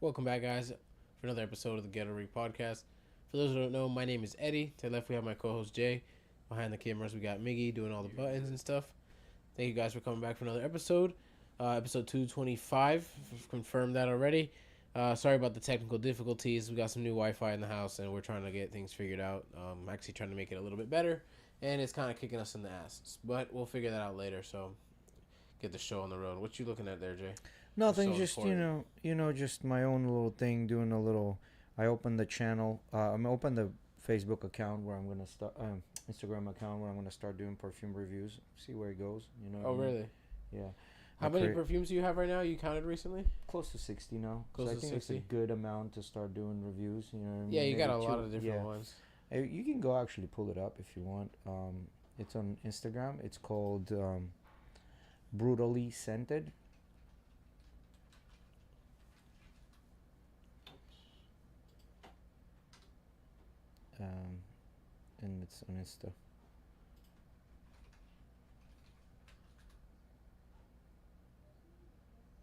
Welcome back, guys, for another episode of the GhettoRig podcast. For those who don't know, my name is Eddie. To the left, we have my co-host Jay. Behind the cameras, we got Miggy doing all the buttons and stuff. Thank you guys for coming back for another episode. Episode 225. Confirmed that already. Sorry about the technical difficulties. We got some new Wi-Fi in the house, and we're trying to get things figured out. Actually trying to make it a little bit better, and it's kind of kicking us in the ass. But we'll figure that out later. So get the show on the road. What you looking at there, Jay? Nothing, So just important. just my own little thing, doing a little. I opened the channel. I'm opened the Facebook account where I'm gonna start, Instagram account where I'm gonna start doing perfume reviews. See where it goes. You know what Oh, I mean? really? Yeah. How many perfumes do you have right now? You counted recently? Close to 60 now. Close So I to think it's a 60? good amount to start doing reviews. You know what I Yeah, mean? you got Maybe a lot two. of different Yeah. ones. You can go actually pull it up if you want. It's on Instagram. It's called Brutally Scented. Um, and it's on Insta.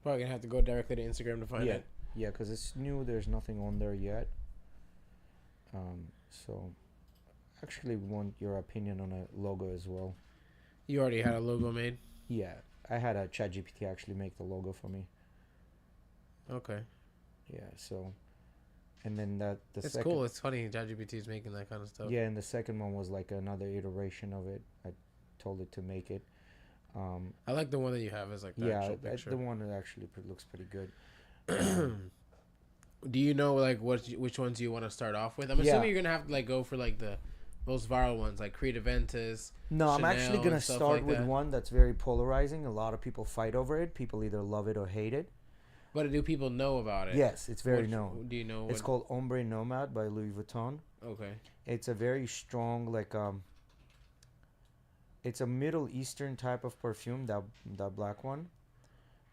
Probably gonna have to go directly to Instagram to find Yeah, it. yeah, because it's new. There's nothing on there yet. So actually want your opinion on a logo as well. You already had a logo made? Yeah, I had a ChatGPT actually make the logo for me. Okay. Yeah, so and then that the It's second cool. It's funny ChatGPT is making that kind of stuff. yeah, and the second one was like another iteration of it. I told it to make it. Um, I like the one that you have as like the yeah, actual picture. the one that actually looks pretty good. Um, Do you know like which ones you want to start off with? I'm yeah, assuming you're gonna have to like go for like the most viral ones, like Creed Aventus, no, I'm actually Chanel, gonna and stuff start like with that. one that's very polarizing. A lot of people fight over it. People either love it or hate it. But do people know about it? Yes, it's very Which known. do you know? It's What? called Ombre Nomad by Louis Vuitton. Okay. It's a very strong, like it's a Middle Eastern type of perfume. That black one.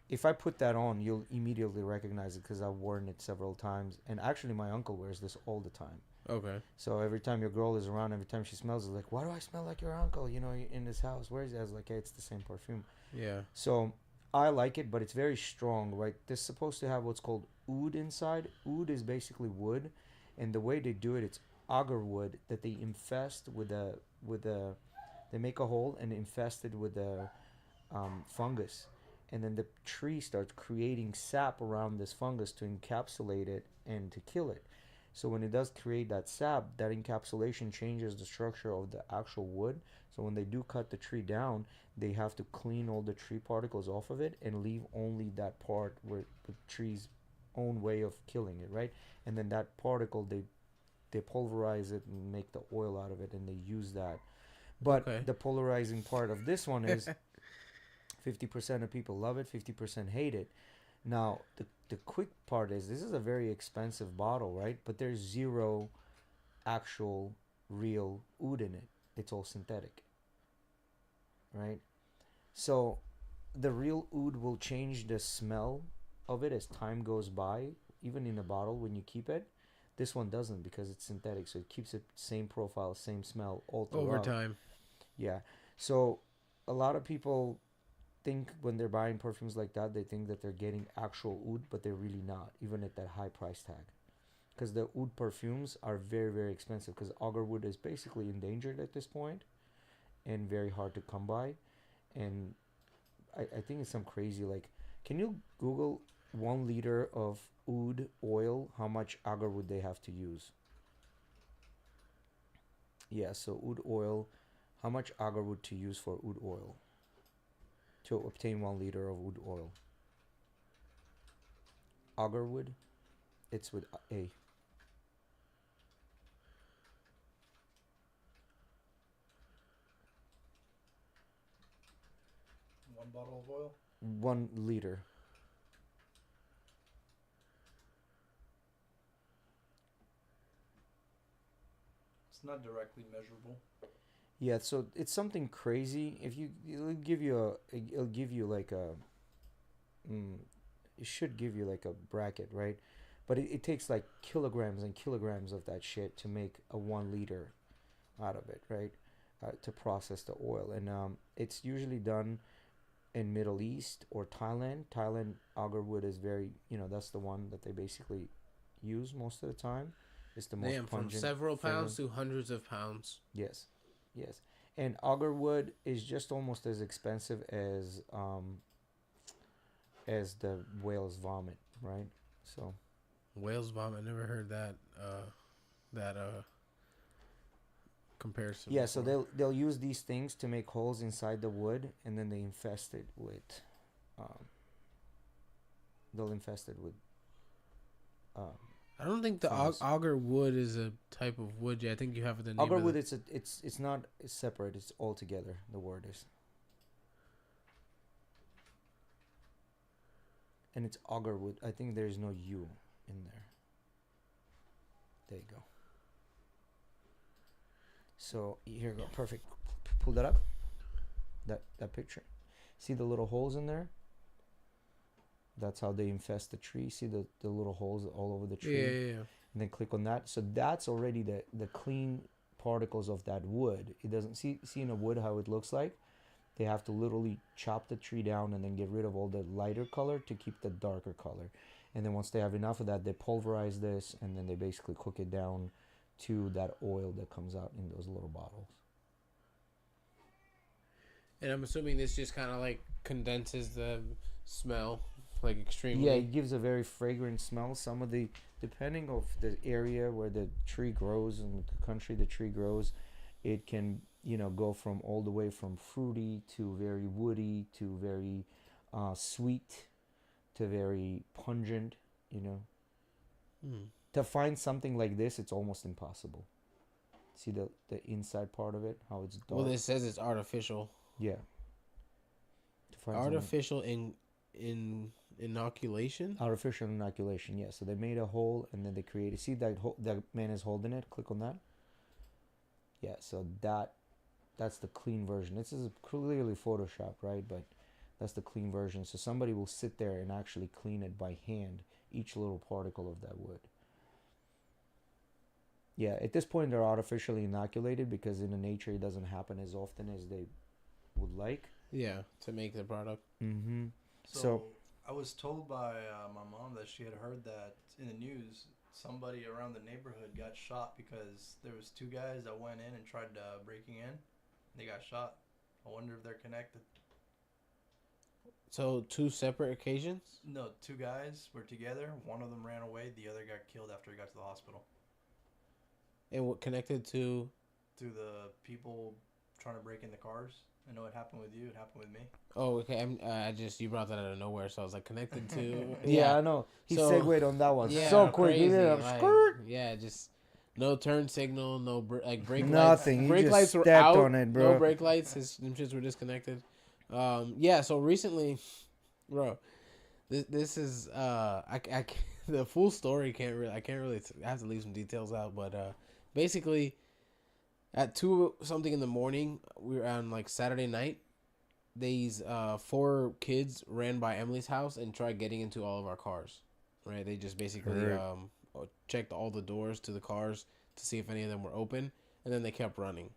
If I put that on, you'll immediately recognize it because I've worn it several times. And actually, my uncle wears this all the time. Okay. So every time your girl is around, every time she smells, it's like, why do I smell like your uncle? You know, in this house. Where is it? I was like, hey, it's the same perfume. Yeah. So I like it, but it's very strong, right? This is supposed to have what's called oud inside. Oud is basically wood, and the way they do it, it's agar wood that they infest with a they make a hole and infest it with a fungus, and then the tree starts creating sap around this fungus to encapsulate it and to kill it. So when it does create that sap, that encapsulation changes the structure of the actual wood. So when they do cut the tree down, they have to clean all the tree particles off of it and leave only that part where the tree's own way of killing it, right? And then that particle they pulverize it and make the oil out of it, and they use that. But Okay. the polarizing part of this one is 50% of people love it, 50% hate it. Now, the quick part is this is a very expensive bottle, right? But there's zero actual real oud in it. It's all synthetic, right? So the real oud will change the smell of it as time goes by, even in a bottle when you keep it. This one doesn't because it's synthetic, so it keeps it same profile, same smell all Over throughout. time. Yeah. So a lot of people think when they're buying perfumes like that, they think that they're getting actual oud, but they're really not, even at that high price tag. Because the oud perfumes are very, very expensive because agarwood is basically endangered at this point and very hard to come by. And I think it's some crazy, like, can you Google 1 liter of oud oil, how much agarwood they have to use? Yeah, so oud oil, how much agarwood to use for oud oil to obtain 1 liter of oud oil? Agarwood, it's with A. One bottle of oil. 1 liter. It's not directly measurable. Yeah, so it's something crazy. If you, it'll give you like a, mm, it should give you like a bracket, right? But it takes like kilograms and kilograms of that shit to make a 1 liter out of it, right? To process the oil, and it's usually done in Middle East or Thailand. Thailand agar wood is very, that's the one that they basically use most of the time. It's the most Damn, from pungent. several pounds fragrance. to hundreds of pounds. Yes, yes. And agar wood is just almost as expensive as the whale's vomit, right? So Whale's vomit. I never heard that. That comparison. yeah, so before. they'll use these things to make holes inside the wood, and then they infest it with, um, they'll infest it with. Um, I don't think the fungus. auger wood is a type of wood. Yeah, I think you have the name. Agar of wood, the- it's not separate. It's all together. The word is, and it's agar wood. I think there's no U in there. There you go. So here you go. Perfect. Pull that up. That picture. See the little holes in there? That's how they infest the tree. See the little holes all over the tree? yeah. And then click on that. So that's already the clean particles of that wood. It doesn't see in a wood how it looks like. They have to literally chop the tree down and then get rid of all the lighter color to keep the darker color. And then once they have enough of that, they pulverize this and then they basically cook it down to that oil that comes out in those little bottles. And I'm assuming this just kind of like condenses the smell, like extremely. Yeah, it gives a very fragrant smell. Some of the, depending of the area where the tree grows and the country the tree grows, it can, go from all the way from fruity to very woody to very sweet to very pungent, To find something like this, it's almost impossible. See the inside part of it, how it's dark. Well, it says it's artificial. Yeah. To find Artificial in inoculation. artificial inoculation, yeah. So they made a hole and then they created. See that that man is holding it. Click on that. Yeah. So that's the clean version. This is clearly Photoshop, right? But that's the clean version. So somebody will sit there and actually clean it by hand, each little particle of that wood. Yeah, at this point they're artificially inoculated because in the nature it doesn't happen as often as they would like. Yeah, to make the product. Mm-hmm. So I was told by my mom that she had heard that in the news somebody around the neighborhood got shot because there was two guys that went in and tried breaking in. They got shot. I wonder if they're connected. So 2 separate occasions. No, two guys were together. One of them ran away. The other got killed after he got to the hospital. And what connected to? To the people trying to break in the cars. I know it happened with you. It happened with me. Oh, okay. You brought that out of nowhere, so I was like connected to. Yeah, I know. He So- segued on that one Yeah, so quick. crazy. He did a Like, skirt. yeah, just no turn signal, no brake Nothing. lights. He Brake just lights were stepped out. on it, bro. No brake lights. Them shits were disconnected. Yeah. So recently, bro, this is the full story I can't really I have to leave some details out, but basically, at 2 something in the morning, we were on like Saturday night. These 4 kids ran by Emily's house and tried getting into all of our cars. Right? They just basically Right. checked all the doors to the cars to see if any of them were open, and then they kept running.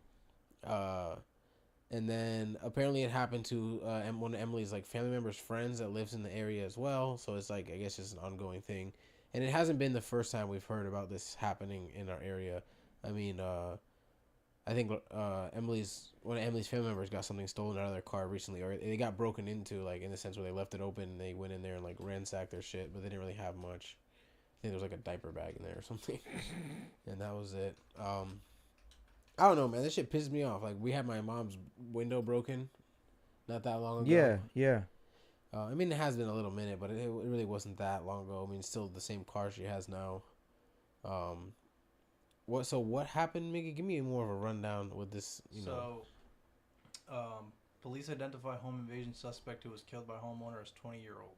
And then apparently it happened to one of Emily's like family members' friends that lives in the area as well. So it's like, I guess it's an ongoing thing, and it hasn't been the first time we've heard about this happening in our area. I mean, I think one of Emily's family members got something stolen out of their car recently, or they got broken into, like in the sense where they left it open and they went in there and like ransacked their shit, but they didn't really have much. I think there was like a diaper bag in there or something, and that was it. I don't know, man. This shit pisses me off. Like, we had my mom's window broken not that long ago. Yeah. I mean, it has been a little minute, but it really wasn't that long ago. I mean, it's still the same car she has now. What happened, Miggy? Give me more of a rundown with this, Police identify home invasion suspect who was killed by homeowner as 20-year-old.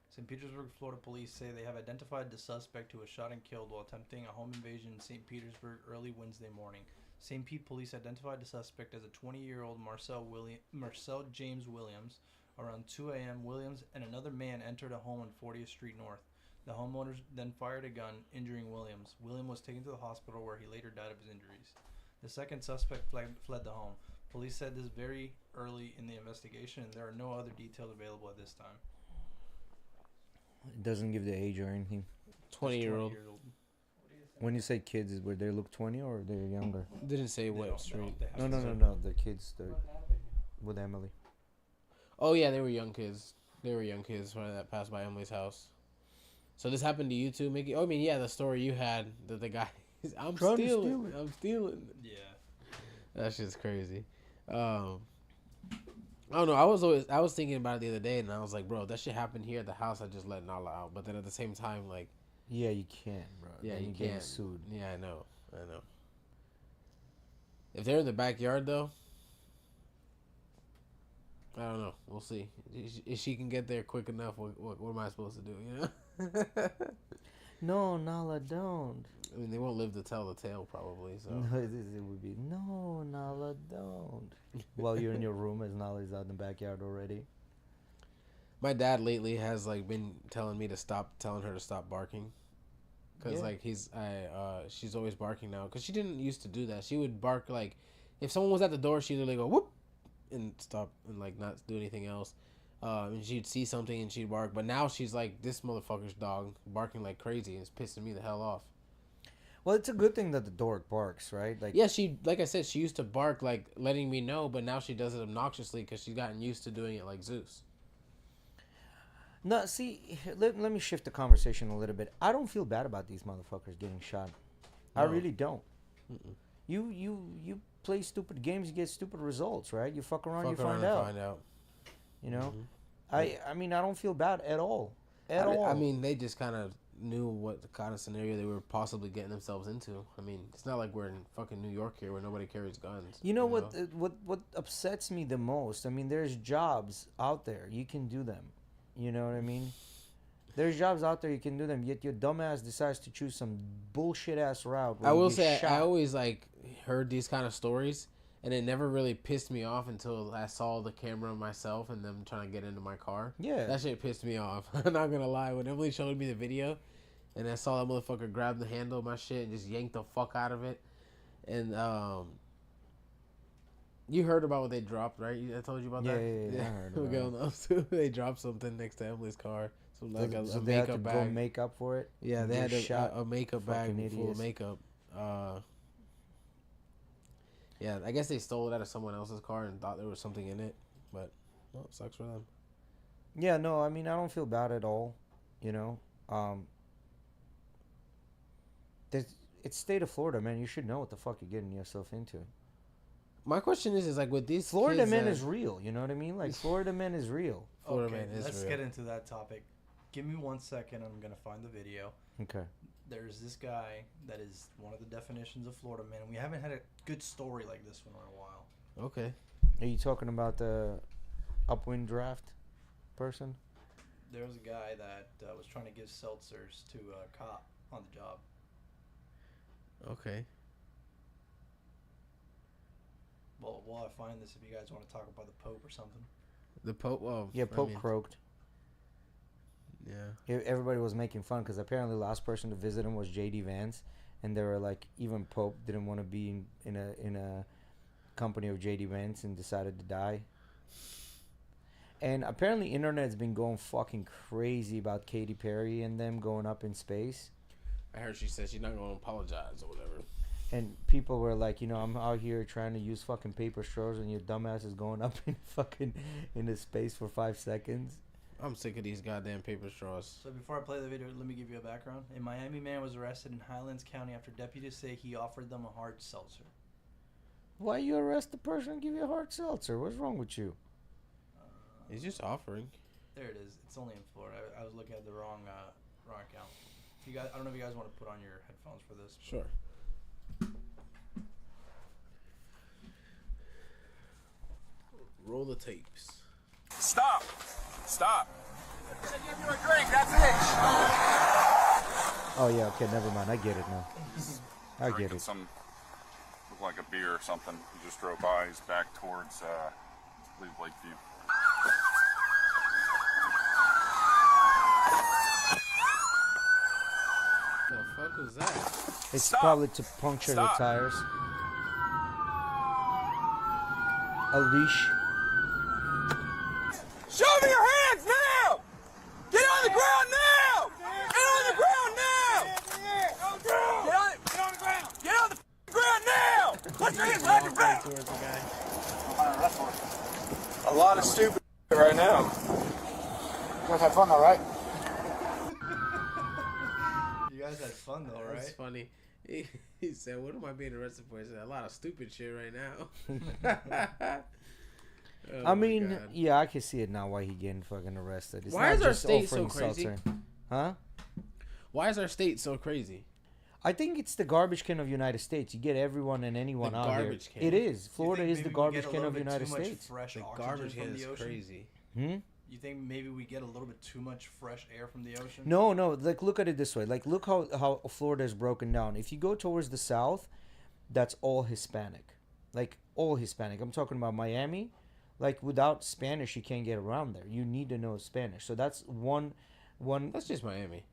St. Petersburg, Florida police say they have identified the suspect who was shot and killed while attempting a home invasion in St. Petersburg early Wednesday morning. St. Pete police identified the suspect as a 20-year-old Marcel James Williams. Around 2 a.m., Williams and another man entered a home on 40th Street North. The homeowners then fired a gun, injuring Williams. Williams was taken to the hospital where he later died of his injuries. The second suspect fled the home. Police said this very early in the investigation, and there are no other details available at this time. It doesn't give the age or anything. 20-year-old. When you say kids, is where they look 20 or they're younger? Didn't say what street. No. The kids with Emily. Oh yeah, they were young kids. They were young kids when that passed by Emily's house. So this happened to you too, Mickey? Oh, I mean, yeah, the story you had that the guy, I'm stealing. Yeah. That shit's crazy. I don't know. I was thinking about it the other day, and I was like, bro, that shit happened here at the house. I just let Nala out, but then at the same time, like, yeah, you can't, bro. Yeah, then you get can't. sued. Yeah, I know. If they're in the backyard though, I don't know. We'll see. If she can get there quick enough, what am I supposed to do? You know? No, Nala, don't. I mean, they won't live to tell the tale, probably. So No, it would be, no, Nala, don't. While you're in your room as Nala's out in the backyard already. my dad lately has like been telling her to stop barking, because like she's always barking now. Because she didn't used to do that. She would bark like if someone was at the door, she'd literally go whoop and stop and like not do anything else. And she'd see something and she'd bark. But now she's like, this motherfucker's dog barking like crazy, and it's pissing me the hell off. Well, it's a good thing that the dog barks, right? Like, yeah, like I said, she used to bark like letting me know, but now she does it obnoxiously because she's gotten used to doing it like Zeus. No, see, let me shift the conversation a little bit. I don't feel bad about these motherfuckers getting shot. No. I really don't. Mm-mm. You play stupid games, you get stupid results, right? You fuck around, you find out. You know? Mm-hmm. I mean, I don't feel bad at all. I mean, they just kind of knew what the kind of scenario they were possibly getting themselves into. I mean, it's not like we're in fucking New York here where nobody carries guns. You know what upsets me the most? I mean, there's jobs out there. You can do them. You know what I mean? There's jobs out there you can do them, yet your dumbass decides to choose some bullshit ass route. I will say I always like heard these kind of stories, and it never really pissed me off until I saw the camera myself and them trying to get into my car. Yeah, that shit pissed me off. I'm not gonna lie. When Emily showed me the video, and I saw that motherfucker grab the handle of my shit and just yank the fuck out of it, and you heard about what they dropped, right? I told you about that. Yeah, I heard about it. They dropped something next to Emily's car. So like a they makeup had to bag. Go make up for it. Yeah, they had a makeup bag full of makeup. Yeah, I guess they stole it out of someone else's car and thought there was something in it, but well, it sucks for them. Yeah, no, I mean, I don't feel bad at all. You know, it's state of Florida, man. You should know what the fuck you're getting yourself into. My question is like with these Florida man is real. You know what I mean? Like Florida man is real. Let's get into that topic. Give me 1 second. I'm gonna find the video. Okay. There's this guy that is one of the definitions of Florida man. We haven't had a good story like this one in a while. Okay. Are you talking about the upwind draft person? There was a guy that was trying to give seltzers to a cop on the job. Okay. Well, while I find this, if you guys want to talk about the Pope or something. The Pope? Well, yeah, Pope croaked. Yeah. Everybody was making fun because apparently the last person to visit him was J.D. Vance. And they were like, even Pope didn't want to be in a company of J.D. Vance and decided to die. And apparently internet's been going fucking crazy about Katy Perry and them going up in space. I heard she said she's not going to apologize or whatever. And people were like, you know, I'm out here trying to use fucking paper straws and your dumbass is going up in fucking into space for 5 seconds. I'm sick of these goddamn paper straws. So before I play the video, let me give you a background. A Miami man was arrested in Highlands County after deputies say he offered them a hard seltzer. Why you arrest the person and give you a hard seltzer? What's wrong with you? He's just offering. There it is. It's only in Florida. I was looking at the wrong account. You guys, I don't know if you guys want to put on your headphones for this. Sure. Roll the tapes. Stop! Stop! I said give you a drink, that's it! Oh yeah, okay, never mind. I get it now. I get it. Some looked like a beer or something. He just drove by. He's back towards I believe Lakeview. The fuck was that? It's probably to puncture the tires. a leash. Show me your hands now! Get on the ground now! Get on the ground now! Get on the ground! Get on the ground now! Put your hands behind your back! A lot of stupid right now. You guys had fun though, right? You guys had fun though, That's right? funny. He said, "What am I being arrested for?" He said, "A lot of stupid shit right now." Oh I my mean, God. yeah, I can see it now why he getting fucking arrested. It's Why not is our just state so offering crazy? seltzer. Huh? Why is our state so crazy? I think it's the garbage can of United States. You get everyone and anyone The out here. garbage can. It is. You Florida think is the maybe we garbage get a can little of bit United too much States. fresh The oxygen garbage from can the is ocean? crazy. You think maybe we get a little bit too much fresh air from the ocean? No. Like, look at it this way. Like, look how Florida is broken down. If you go towards the south, that's all Hispanic. Like, all Hispanic. I'm talking about Miami. Like, without Spanish, you can't get around there. You need to know Spanish. So that's one. That's just Miami.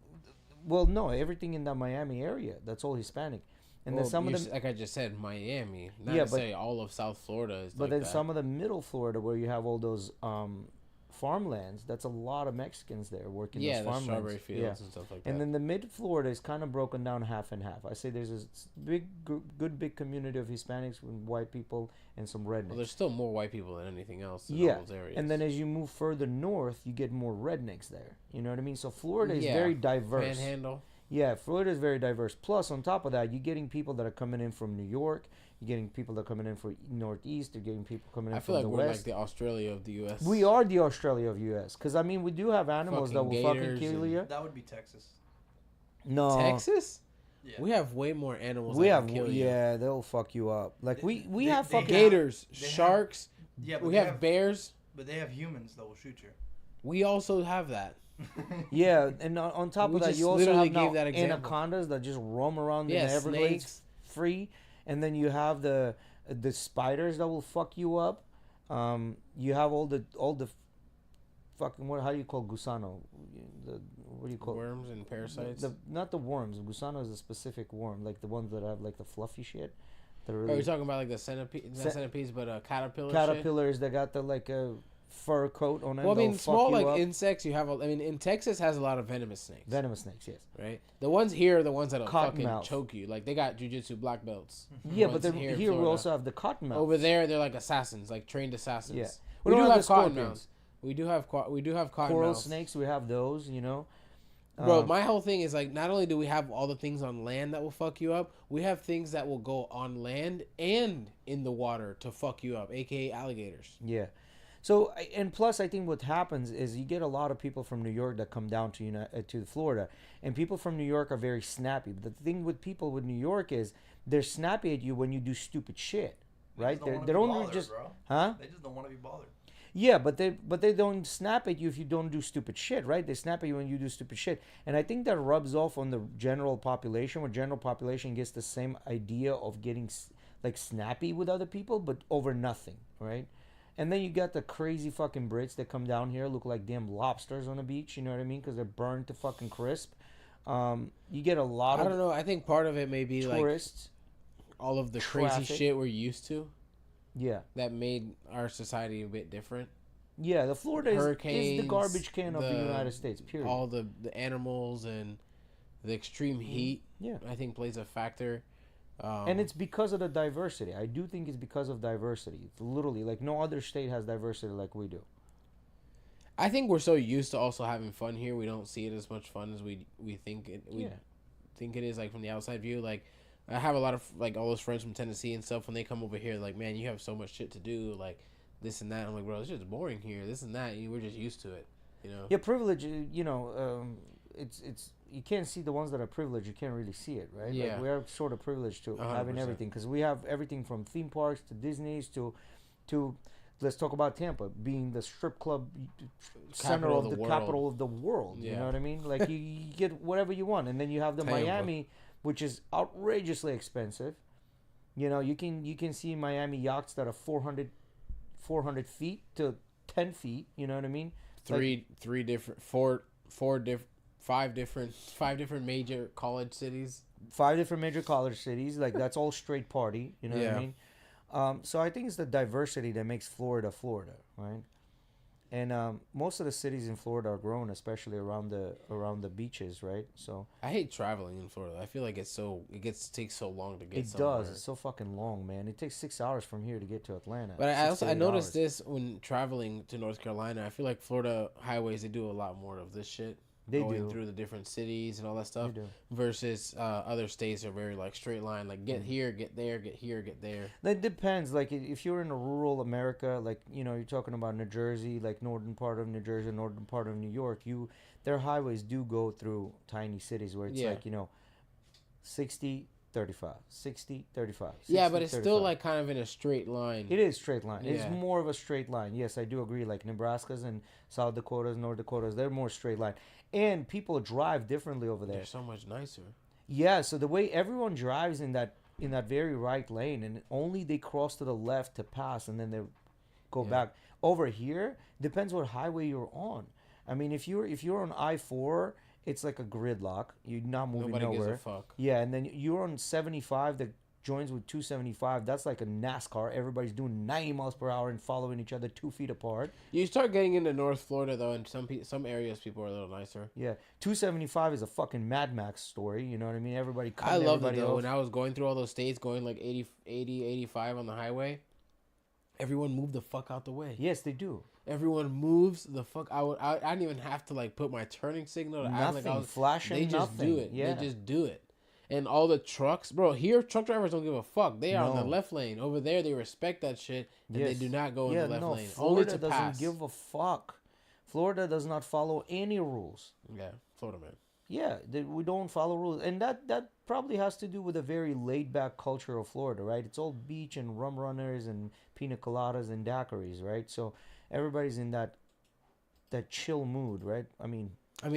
Well, no, everything in that Miami area, that's all Hispanic. And Well, then some of them, like I just said, Miami. Not Yeah, to but- say all of South Florida is but like then that. some of the middle Florida where you have all those farmlands, that's a lot of Mexicans there working yeah, those the farmlands. strawberry fields Yeah. and stuff like that. And then the mid Florida is kind of broken down half and half. I say there's a good big community of Hispanics and white people and some rednecks. well, there's still more white people than anything else in Yeah, all those areas. and then as you move further north, you get more rednecks there. You know what I mean? So Florida is Yeah, very diverse. Panhandle. Yeah, Florida is very diverse. Plus, on top of that, you're getting people that are coming in from New York. You're getting people that are coming in from Northeast. You're getting people coming in I from feel like the we're West. like the Australia of the U.S. We are the Australia of U.S. Because, I mean, we do have animals that will Fucking fucking gators kill and- you. That would be Texas. No. Texas. Yeah. We have way more animals. We that have, can kill you. yeah, they'll fuck you up. Like, we they- have they fucking... Gators, They have- sharks. Yeah, but We they have have bears. But they have humans that will shoot you. We also have that. Yeah, and on top We of that, just you also literally have now gave that example. anacondas that just roam around Yeah, in the Everglades snakes. free, and then you have the spiders that will fuck you up. You have all the fucking how do you call gusano? What do you call Worms and parasites. not the worms. Gusano is a specific worm, like the ones that have like the fluffy shit. That are Oh, really you're talking about like the centipede, not centipedes, but caterpillar. Shit? caterpillars that got the like a fur coat on it. Well, I mean, they'll small fuck you like up. insects. You have. I mean, in Texas has a lot of venomous snakes. Venomous snakes, yes. Right. The ones here are the ones that'll fucking Cottonmouth. choke you. Like they got jujitsu black belts. Yeah, but Ones then here here, in we Florida. also have the cottonmouth. Over there, they're like assassins, like trained assassins. Yeah. We, do don't have the cottonmouths. scorpions. We do have cottonmouths. Coral snakes, we have those, you know. Bro, my whole thing is like, not only do we have all the things on land that will fuck you up, we have things that will go on land and in the water to fuck you up, aka alligators. Yeah. So, and plus, I think what happens is you get a lot of people from New York that come down to Florida, and people from New York are very snappy. But the thing with people with New York is they're snappy at you when you do stupid shit, right? They don't just, bro. huh? They just don't want to be bothered. Yeah, but they don't snap at you if you don't do stupid shit, right? They snap at you when you do stupid shit, and I think that rubs off on the general population. Where general population gets the same idea of getting like snappy with other people, but over nothing, right? And then you got the crazy fucking Brits that come down here, look like damn lobsters on the beach. You know what I mean? Because they're burned to fucking crisp. You get a lot I of don't know. I think part of it may be like tourists. all of the crazy traffic. shit we're used to Yeah, that made our society a bit different. yeah. The Florida is the Hurricanes, garbage can of the the- United States. Period. All the animals and the extreme heat, Yeah. I think plays a factor. And it's because of the diversity. I do think it's because of diversity. It's literally like no other state has diversity like we do. I think we're so used to also having fun here, we don't see it as much fun as we think it. We Yeah. think it is, like from the outside view. Like I have a lot of like all those friends from Tennessee and stuff. When they come over here, like, man, you have so much shit to do, like this and that. I'm like, bro, it's just boring here. This and that. We're just used to it, you know. Yeah, privilege. You know, it's you can't see the ones that are privileged. You can't really see it, right? Yeah. Like we are sort of privileged to 100%. having everything because we have everything from theme parks to Disney's to let's talk about Tampa being the strip club center Capital of of the the capital world. of the world. You Yeah. know what I mean? Like you get whatever you want, and then you have the Tampa. Miami, which is outrageously expensive. You know, you can see Miami yachts that are 400 feet to 10 feet. You know what I mean? Five different major college cities. 5 different major college cities. Like that's all straight party. You know what Yeah. I mean? So I think it's the diversity that makes Florida, Florida, right? And most of the cities in Florida are grown, especially around the beaches, right? So I hate traveling in Florida. I feel like takes so long to get it somewhere. does. It's so fucking long, man. It takes 6 hours from here to get to Atlanta. But I 8 noticed hours. this when traveling to North Carolina. I feel like Florida highways, they do a lot more of this shit. They going do. through the different cities and all that stuff. They do. Versus other states are very like straight line, like get here, get there, get here, get there. That depends. Like if you're in a rural America, like you're talking about New Jersey, like northern part of New Jersey, northern part of New York, their highways do go through tiny cities where it's like 60, 35, 60, 35. 60, yeah, but it's 35. still like kind of in a straight line. It is straight line. Yeah. It's more of a straight line. Yes, I do agree. Like Nebraska's and South Dakotas, North Dakotas, they're more straight line. And people drive differently over there. They're so much nicer. Yeah, so the way everyone drives in that very right lane, and only they cross to the left to pass, and then they go back. Over here, depends what highway you're on. I mean, if you're on I-4, it's like a gridlock. You're not moving Nobody nowhere. gives a fuck. Yeah, and then you're on 75 that joins with 275. That's like a NASCAR. Everybody's doing 90 miles per hour and following each other 2 feet apart. You start getting into North Florida though, and some areas people are a little nicer. Yeah, 275 is a fucking Mad Max story. You know what I mean? Everybody. I love it everybody though. else. When I was going through all those states, going like 80, 85 on the highway, everyone moved the fuck out the way. Yes, they do. Everyone moves the fuck. I didn't even have to like put my turning signal. To act like I was flashing. They just nothing. do it. Yeah. They just do it. And all the trucks, bro. Here, truck drivers don't give a fuck. They are on the No. left lane. Over there, they respect that shit, and they Yes. do not go in the left lane. Florida Only to doesn't pass. give a fuck. Florida does not follow any rules. Yeah, Florida man. Yeah, we don't follow rules, and that probably has to do with a very laid back culture of Florida, right? It's all beach and rum runners and pina coladas and daiquiris, right? So everybody's in that chill mood, right? I mean, a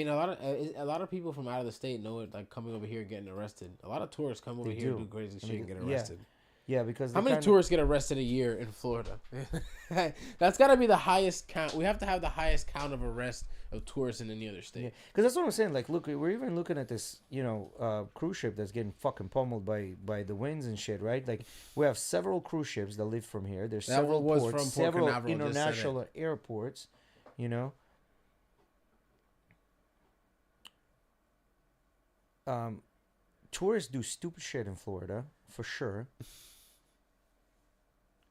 lot of people from out of the state know it, like coming over here and getting arrested. A lot of tourists come over They here do. and do crazy shit and get yeah. arrested. yeah, because How many tourists get arrested a year in Florida? That's got to be the highest count. We have to have the highest count of arrests of tourists in any other state. Yeah, because that's what I'm saying. Like, look, we're even looking at this, cruise ship that's getting fucking pummeled by the winds and shit, right? Like, we have several cruise ships that leave from here. There's That several one was ports, from Port several Canaveral, just said it. international airports, Tourists do stupid shit in Florida, for sure.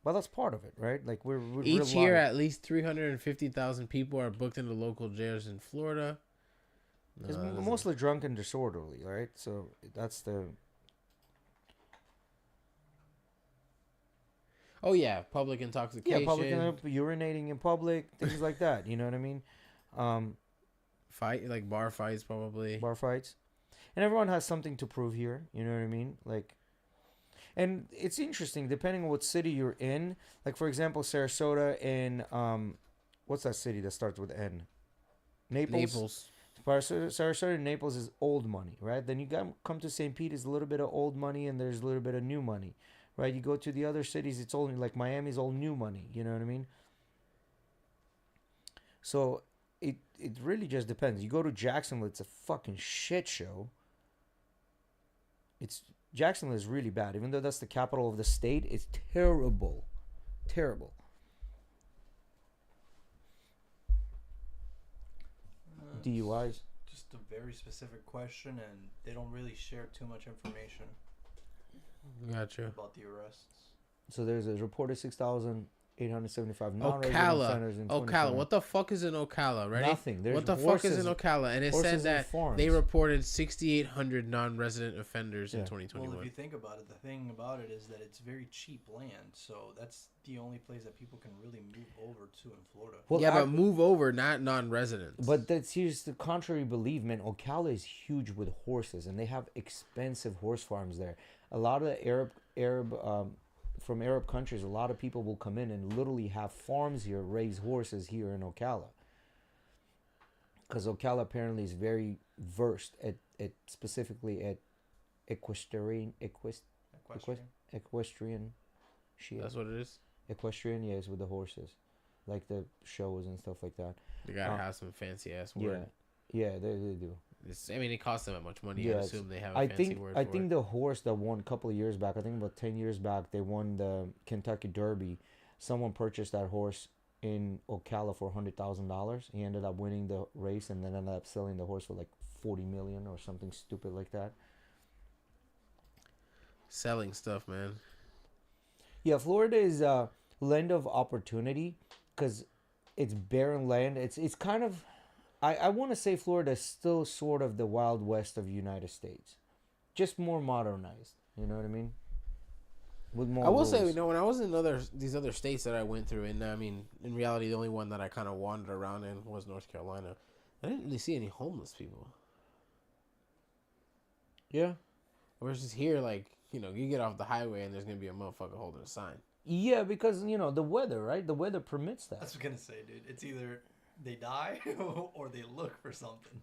Well, that's part of it, right? Like we're Each year, at least 350,000 people are booked into local jails in Florida. It's mostly drunk and disorderly, right? So that's the. Oh yeah, public intoxication. Yeah, urinating in public, things like that. You know what I mean? Fight, like bar fights, probably. Bar fights, and everyone has something to prove here. You know what I mean? Like. And it's interesting, depending on what city you're in. Like, for example, Sarasota and, what's that city that starts with N? Naples. Sarasota and Naples is old money, right? Then you come to St. Pete, is a little bit of old money, and there's a little bit of new money, right? You go to the other cities, it's only, like Miami's all new money, you know what I mean? So, it really just depends. You go to Jacksonville, it's a fucking shit show. Jacksonville is really bad. Even though that's the capital of the state, it's terrible. Terrible. DUIs. Just a very specific question, and they don't really share too much information Gotcha. about the arrests. So there's a reported 6,875 non-resident offenders in Ocala. 2020. What the fuck is in Ocala? Ready? Nothing. There's what the fuck is horses- in Ocala? And it horses said and that farms. they reported 6,800 non-resident offenders in Yeah. 2021. Well, if you think about it, the thing about it is that it's very cheap land, so that's the only place that people can really move over to in Florida. Well, yeah, but move over, not non-residents. But here's the contrary belief, man. Ocala is huge with horses, and they have expensive horse farms there. A lot of from Arab countries, a lot of people will come in and literally have farms here, raise horses here in Ocala. Because Ocala apparently is very versed at specifically at equestrian shit. That's what it is. Equestrian, yes, with the horses, like the shows and stuff like that. They gotta have some fancy ass Yeah, word. yeah, they do. I mean, it costs them that much money. Yeah, I'd it's- assume they have a I fancy think word I for think it. the horse that won a couple of years back, I think about 10 years back, they won the Kentucky Derby. Someone purchased that horse in Ocala for $100,000. He ended up winning the race and then ended up selling the horse for like 40 million or something stupid like that. Selling stuff, man. Yeah, Florida is a land of opportunity because it's barren land. It's kind of, I want to say Florida is still sort of the Wild West of the United States, just more modernized. You know what I mean? With more I will say, rules. when I was in these other states that I went through, and I mean, in reality, the only one that I kind of wandered around in was North Carolina. I didn't really see any homeless people. Yeah. Versus here, like, you get off the highway and there's gonna be a motherfucker holding a sign. Yeah, because the weather, right? The weather permits that. That's what I'm gonna say, dude. It's either they die or they look for something.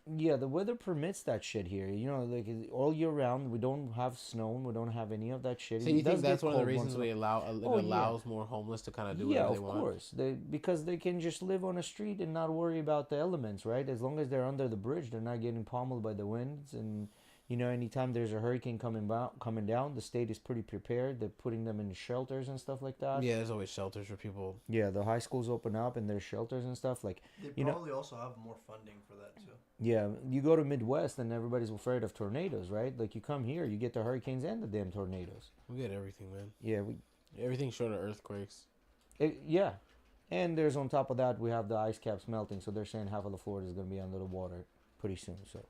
Yeah, the weather permits that shit here. Like all year round, we don't have snow, we don't have any of that shit. So It you think does that's get one of the cold reasons once in a- it Oh, yeah. allows more homeless to kind of do Yeah, whatever they of want? course. Because they can just live on a street and not worry about the elements, right? As long as they're under the bridge, they're not getting pummeled by the winds. And anytime there's a hurricane coming down, the state is pretty prepared. They're putting them in shelters and stuff like that. Yeah, there's always shelters for people. Yeah, the high schools open up and there's shelters and stuff like. They probably also have more funding for that too. Yeah, you go to Midwest and everybody's afraid of tornadoes, right? Like you come here, you get the hurricanes and the damn tornadoes. We get everything, man. Yeah, Everything short of earthquakes. yeah, and there's on top of that we have the ice caps melting, so they're saying half of the Florida is going to be under the water pretty soon. So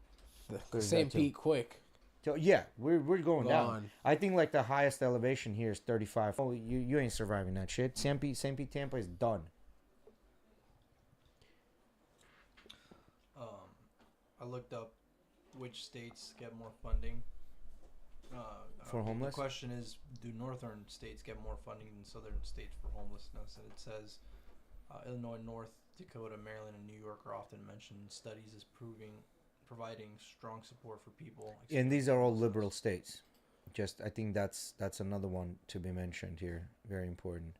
there's St. that too. Pete, quick. So yeah, we're going down. Gone. I think like the highest elevation here is 35. Oh, you ain't surviving that shit. St. Pete, Tampa is done. I looked up which states get more funding. For homeless? The question is, do northern states get more funding than southern states for homelessness? And it says Illinois, North Dakota, Maryland, and New York are often mentioned in studies as providing strong support for people. And these are all experiencing liberal homelessness. states. Just I think that's another one to be mentioned here. Very important.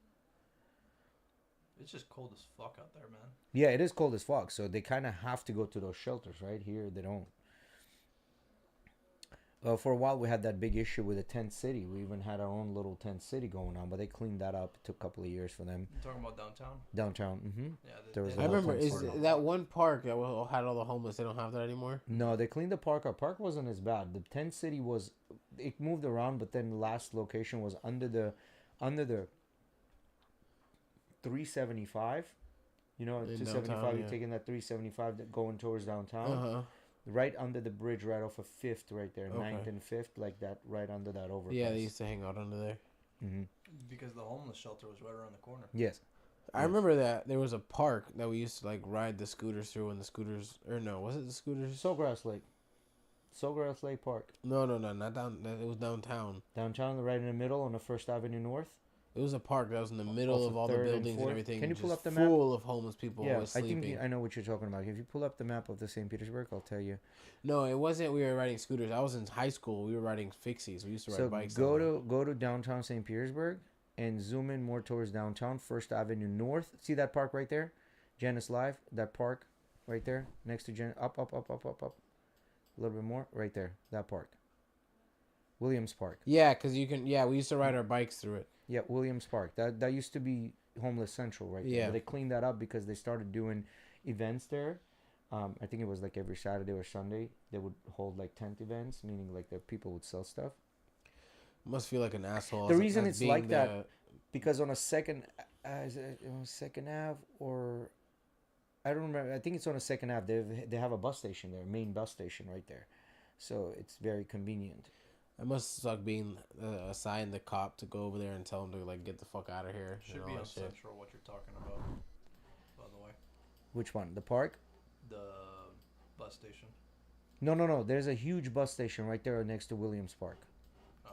It's just cold as fuck out there, man. Yeah, it is cold as fuck, so they kind of have to go to those shelters, right? Here, they don't. For a while, we had that big issue with the tent city. We even had our own little tent city going on, but they cleaned that up. It took a couple of years for them. You talking about downtown? Downtown, Yeah, There was they a I lot remember, of is tent city. that one park that had all the homeless, they don't have that anymore? No, they cleaned the park. Our park wasn't as bad. The tent city was, it moved around, but then the last location was under the 375. In 275. downtown, You're yeah. taking that 375 going towards downtown. Uh-huh. Right under the bridge, right off of 5th, right there, Okay. 9th and 5th, like that, right under that overpass. Yeah, they used to hang out under there. Mm-hmm. Because the homeless shelter was right around the corner. Yes. I remember that there was a park that we used to like ride the scooters through, and the scooters, or no, was it the scooters? Sawgrass Lake. Sawgrass Lake Park. No, not down. It was downtown. Downtown, right in the middle on the 1st Avenue North. It was a park that was in the middle Off of of all the 3rd and buildings and 4th. everything. Can you pull just up the map? full of homeless people Yeah, always I sleeping. think I know what you're talking about. If you pull up the map of the St. Petersburg, I'll tell you. No, it wasn't. We were riding scooters. I was in high school. We were riding fixies. We used to ride So bikes. go to downtown St. Petersburg and zoom in more towards downtown, 1st Avenue North. See that park right there? Janice Live, that park right there next to up. A little bit more right there, that park. Williams Park. Yeah, because you can. Yeah, we used to ride our bikes through it. Yeah, Williams Park. That used to be Homeless Central right there. Yeah. But they cleaned that up because they started doing events there. I think it was like every Saturday or Sunday they would hold like tent events, meaning like the people would sell stuff. Must feel like an asshole. The as- reason as it's being like that, because on a second, is it on a Second Ave or I don't remember. I think it's on a Second Ave. They have a bus station there, main bus station right there, so it's very convenient. It must suck being assigned the cop to go over there and tell him to like get the fuck out of here. Should and be all on that shit. Central what you're talking about, by the way. Which one? The park? The bus station. No. There's a huge bus station right there next to Williams Park. Oh.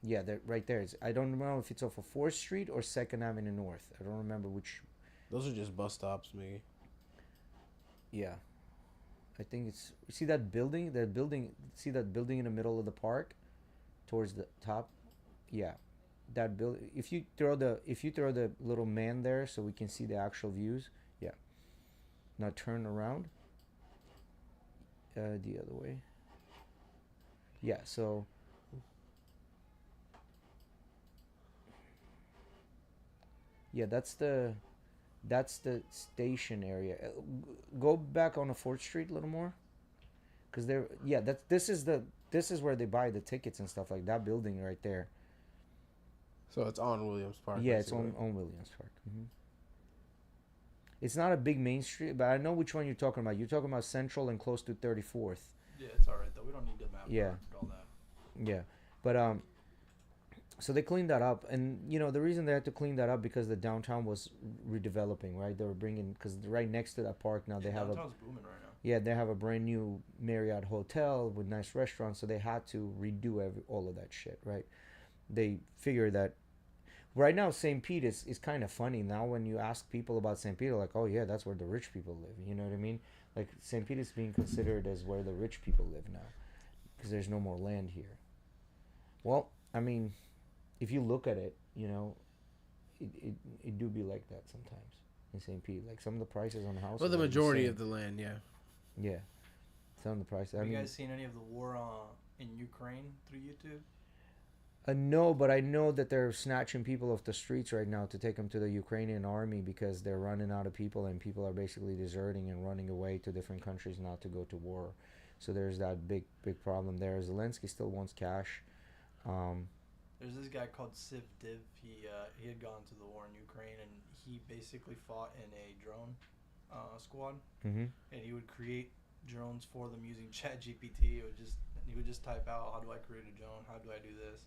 Yeah, they're right there. I don't know if it's off of 4th Street or 2nd Avenue North. I don't remember which. Those are just bus stops, maybe. Yeah. I think it's. You see that building? See that building in the middle of the park, towards the top. Yeah, that building. If you throw the little man there, so we can see the actual views. Yeah. Now turn around. the other way. Yeah, so yeah, that's the station area. Go back on the 4th Street a little more, cause there. Yeah, this is where they buy the tickets and stuff like that building right there. So it's on Williams Park. Yeah, it's basically. on Williams Park. It's not a big main street, but I know which one you're talking about. You're talking about Central and close to 34th. Yeah, it's alright though. We don't need to map Yeah. all that. Yeah, but so they cleaned that up, and the reason they had to clean that up because the downtown was redeveloping, right? They were bringing because right next to that park now they have downtown's booming right now. yeah, they have a brand new Marriott hotel with nice restaurants, so they had to redo all of that shit, right? They figure that right now St. Pete is kind of funny now when you ask people about St. Pete, like, oh yeah, that's where the rich people live. You know what I mean? Like St. Pete is being considered as where the rich people live now because there's no more land here. Well, I mean, if you look at it, it do be like that sometimes in St. Pete. Like some of the prices on houses. Well, the are majority insane. of the land, yeah. Yeah, some of the prices. Have you guys seen any of the war in Ukraine through YouTube? No, but I know that they're snatching people off the streets right now to take them to the Ukrainian army because they're running out of people and people are basically deserting and running away to different countries not to go to war. So there's that big problem there. Zelensky still wants cash. There's this guy called Siv Div. He had gone to the war in Ukraine and he basically fought in a drone squad. Mm-hmm. And he would create drones for them using ChatGPT. He would just type out, how do I create a drone? How do I do this?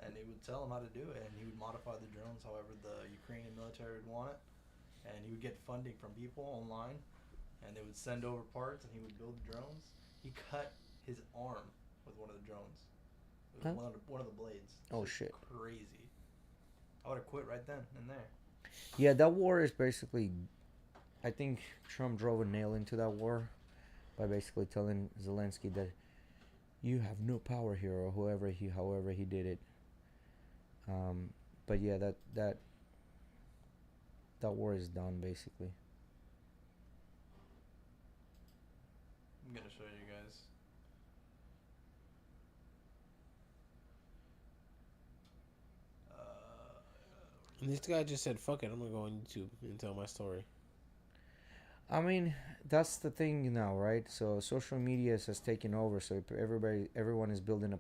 And he would tell him how to do it, and he would modify the drones however the Ukrainian military would want it. And he would get funding from people online, and they would send over parts, and he would build the drones. He cut his arm with one of the drones. It was Huh? one of the blades. Oh, It's shit. Crazy. I would have quit right then and there. Yeah, that war is basically. I think Trump drove a nail into that war by basically telling Zelensky that you have no power here, or however he did it. But yeah, that war is done basically. I'm gonna show you guys. And this guy just said, "Fuck it, I'm gonna go on YouTube and tell my story." I mean, that's the thing now, right? So social media has taken over. So everyone is building a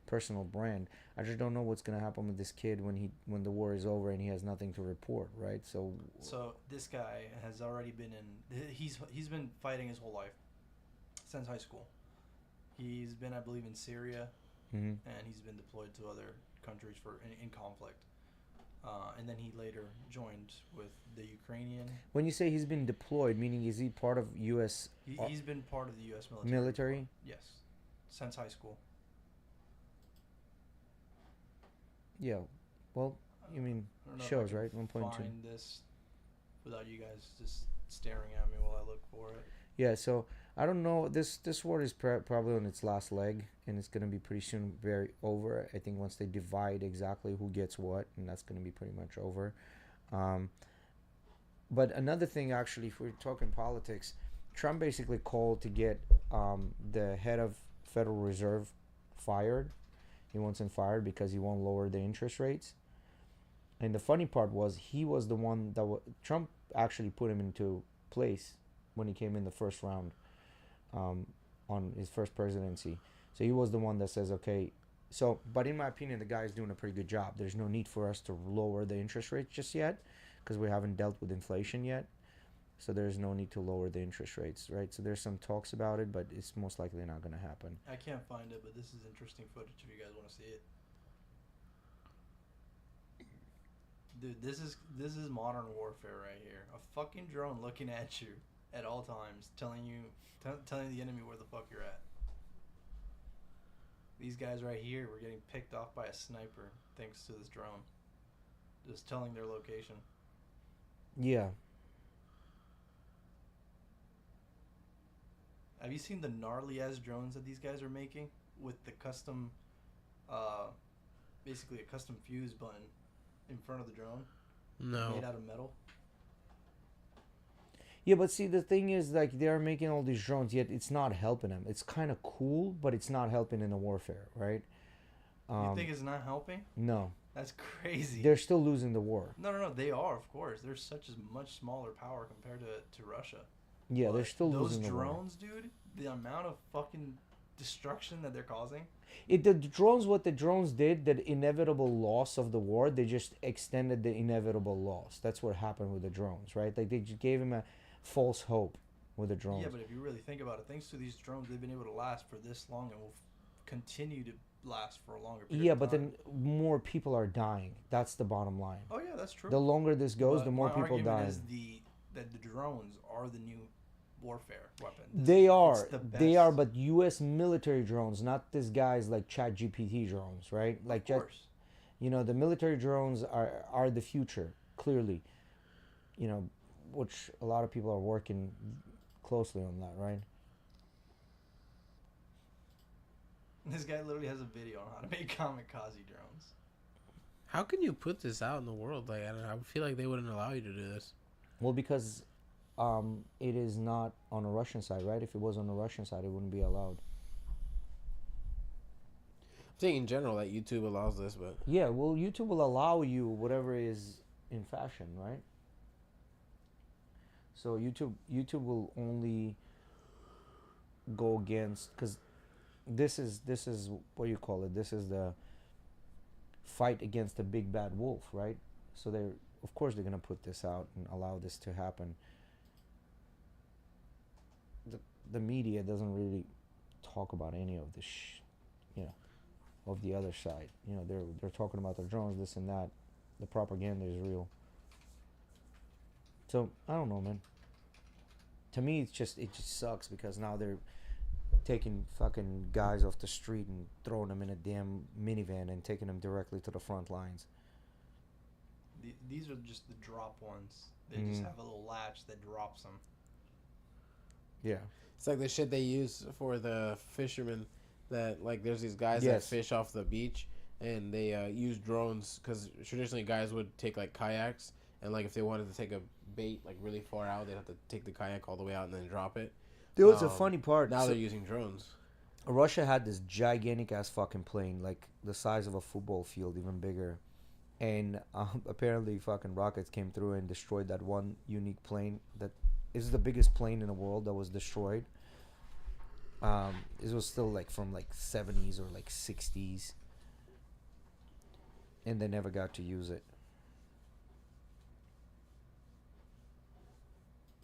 personal brand. I just don't know what's gonna happen with this kid when the war is over and he has nothing to report, right? So This guy has already been in. He's been fighting his whole life, since high school. He's been, I believe, in Syria, Mhm. and he's been deployed to other countries in conflict. And then he later joined with the Ukrainian. When you say he's been deployed, meaning is he part of U.S. He's been part of the U.S. military. military? Yes, since high school. Yeah. Well, you mean I don't know if I shows, can right? 1.2. Find this without you guys just staring at me while I look for it. Yeah, so I don't know. This war is probably on its last leg, and it's gonna be pretty soon very over. I think once they divide exactly who gets what, and that's gonna be pretty much over. But another thing, actually, if we're talking politics, Trump basically called to get the head of Federal Reserve fired. He wants him fired because he won't lower the interest rates. And the funny part was he was the one that Trump actually put him into place when he came in the first round on his first presidency. So he was the one that says, okay, but in my opinion, the guy is doing a pretty good job. There's no need for us to lower the interest rates just yet because we haven't dealt with inflation yet. So there's no need to lower the interest rates, right? So there's some talks about it, but it's most likely not going to happen. I can't find it, but this is interesting footage if you guys want to see it. Dude, this is modern warfare right here. A fucking drone looking at you at all times, telling the enemy where the fuck you're at. These guys right here were getting picked off by a sniper thanks to this drone. Just telling their location. Yeah. Have you seen the gnarly ass drones that these guys are making with the custom, basically a custom fuse button in front of the drone? No. Made out of metal. Yeah, but see, the thing is, like, they're making all these drones, yet it's not helping them. It's kind of cool, but it's not helping in the warfare, right? You think it's not helping? No, That's crazy. they're still losing the war. No. They are, of course. They're such a much smaller power compared to Russia. Yeah, But they're still those losing the war. drones, dude. The amount of fucking destruction that they're causing. The drones, what the drones did, that inevitable loss of the war, they just extended the inevitable loss. That's what happened with the drones, right? Like, they just gave him a false hope with the drones. Yeah, but if you really think about it, thanks to these drones, they've been able to last for this long and will continue to last for a longer period Yeah, of but time. then more people are dying. That's the bottom line. Oh yeah, that's true. The longer this goes, But the more my people argument die. is that the drones are the new warfare weapon. They are, It's the they are, best. but U.S. military drones, not this guy's like Chat GPT drones, right? Like, Of course. the military drones are the future, clearly. Which a lot of people are working closely on that, right? This guy literally has a video on how to make kamikaze drones. How can you put this out in the world? Like, I don't know. I feel like they wouldn't allow you to do this. Well, because it is not on the Russian side, right? If it was on the Russian side, it wouldn't be allowed. I'm saying in general that YouTube allows this, but Yeah, well, YouTube will allow you whatever is in fashion, right? So YouTube will only go against, because this is what you call it. This is the fight against the big bad wolf, right? So they're, of course, they're gonna put this out and allow this to happen. The media doesn't really talk about any of this, of the other side. They're talking about the drones, this and that. The propaganda is real. So I don't know, man. To me, it just sucks, because now they're taking fucking guys off the street and throwing them in a damn minivan and taking them directly to the front lines. These are just the drop ones. They just have a little latch that drops them. Yeah. it's like the shit they use for the fishermen. That, like, there's these guys that Yes. fish off the beach, and they use drones, because traditionally guys would take like kayaks, and like if they wanted to take a bait like really far out, they'd have to take the kayak all the way out and then drop it. There was a funny part. Now So- they're using drones. Russia had this gigantic ass fucking plane, like the size of a football field, even bigger. And apparently, fucking rockets came through and destroyed that one unique plane. That is the biggest plane in the world that was destroyed. It was still like from like 70s or like 60s, and they never got to use it.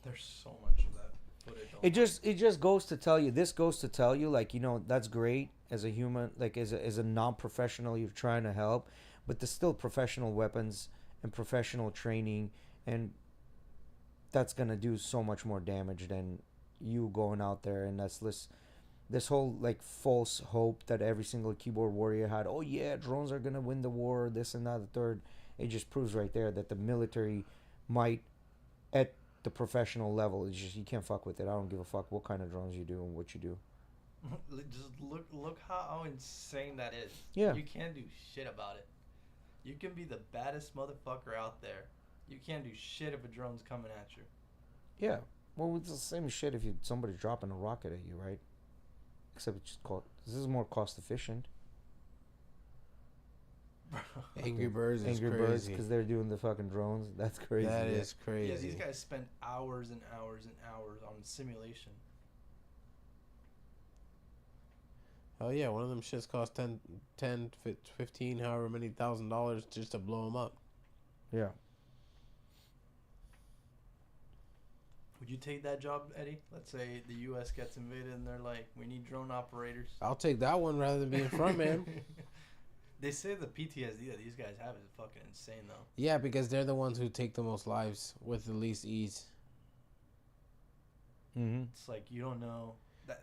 There's so much of that footage. It just goes to tell you. This goes to tell you, like, that's great as a human, like as a non-professional, you're trying to help, but there's still professional weapons and professional training, and that's gonna do so much more damage than you going out there. And that's this whole like false hope that every single keyboard warrior had. Oh yeah, drones are gonna win the war, this and that, the third. It just proves right there that the military might, at the professional level, it's just, you can't fuck with it. I don't give a fuck what kind of drones you do and what you do. Just look how insane that is. Yeah. You can't do shit about it. You can be the baddest motherfucker out there. You can't do shit if a drone's coming at you. Yeah. Well, it's the same shit if somebody dropping a rocket at you, right? Except it's just this is more cost efficient. Angry Birds is Angry Birds, crazy. because they're doing the fucking drones. That's crazy. That yeah. is crazy. Yeah, these guys spend hours and hours and hours on simulation. Oh yeah, one of them shits cost 10, 15, however many $1,000 just to blow them up. Yeah. Would you take that job, Eddie? Let's say the U.S. gets invaded and they're like, we need drone operators. I'll take that one rather than being front man. They say the PTSD that these guys have is fucking insane, though. Yeah, because they're the ones who take the most lives with the least ease. Mm-hmm. It's like you don't know.